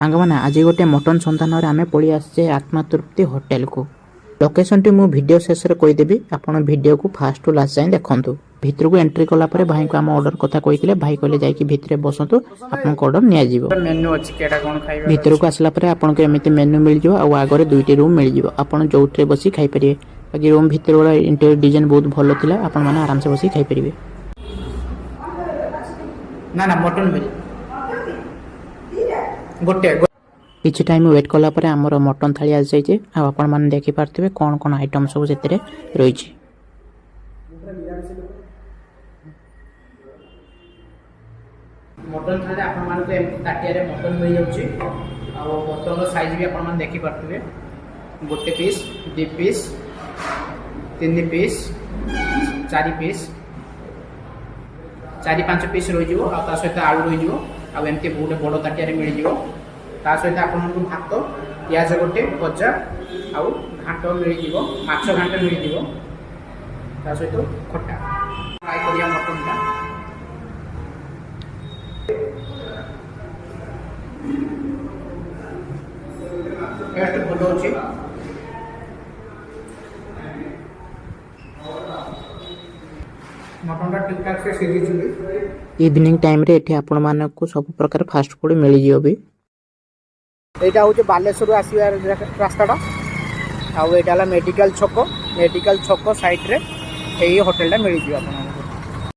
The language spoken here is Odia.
ସାଙ୍ଗମାନେ ଆଜି ଗୋଟେ ମଟନ ସନ୍ଧାନରେ ଆମେ ପଳେଇ ଆସିଛେ ଆତ୍ମା ତୃପ୍ତି ହୋଟେଲକୁ। ଲୋକେସନଟି ମୁଁ ଭିଡ଼ିଓ ଶେଷରେ କହିଦେବି, ଆପଣ ଭିଡ଼ିଓକୁ ଫାଷ୍ଟ ଟୁ ଲାଷ୍ଟ ଯାଏଁ ଦେଖନ୍ତୁ। ଭିତରକୁ ଏଣ୍ଟ୍ରି କଲା ପରେ ଭାଇଙ୍କୁ ଆମ ଅର୍ଡର କଥା କହିଥିଲେ, ଭାଇ କହିଲେ ଯାଇକି ଭିତରେ ବସନ୍ତୁ, ଆପଣଙ୍କ ଅର୍ଡର ନିଆଯିବ। मेन्यू अच्छी केटा कोन खाइबा ଭିତରକୁ ଆସିଲା ପରେ ଆପଣଙ୍କୁ ଏମିତି ମେନୁ ମିଳିଯିବ ଆଉ ଆଗରେ ଦୁଇଟି ରୁମ୍ ମିଳିଯିବ, ଆପଣ ଯୋଉଥିରେ ବସି ଖାଇପାରିବେ। ବାକି ରୁମ୍ ଭିତର ଗୁଡ଼ା ଇଣ୍ଟେରିୟର ଡିଜାଇନ ବହୁତ ଭଲ ଥିଲା, ଆପଣମାନେ ଆରାମସେ ବସି ଖାଇପାରିବେ। ना ना मटन मिल गोटे କିଛି ଟାଇମ୍ ୱେଟ୍ କଲା ପରେ ଆମର ମଟନ ଥାଳି ଆସିଯାଇଛି ଆଉ ଆପଣମାନେ ଦେଖିପାରୁଥିବେ କ'ଣ କ'ଣ ଆଇଟମ୍ ସବୁ ସେଥିରେ ରହିଛି। मटन थाली आपण मानको एमती ताटिया मटन मिल जाउची आ मटन साइज भी आपण मान देखि पारथिबे गोटे पीस दि पीस तीन पीस चारि पीस चारि पांच पीस रहि जिवो आ ता सहित आलू रहि जिवो आ एमती बहुत बड़ ताटिया रे मिल जिवो ता सहित आपण मानको भात प्याज गोटे भजा आ घांट मिल जिवो माछ घांट मिल जिवो ता सहित खट्टा फ्राई करिया मटन का टेस्ट भल अच्छी मटन ठीक ठाक से सीझी इवनिंग टाइम रे एठी आपण मानकु सब प्रकार फास्ट फूड मिल जियो भी। एटा होचे बालेश्वर आसीबार रास्ताटा आउ एटा मेडिकल छक साइड रे एई होटलटा मिल जियो आपन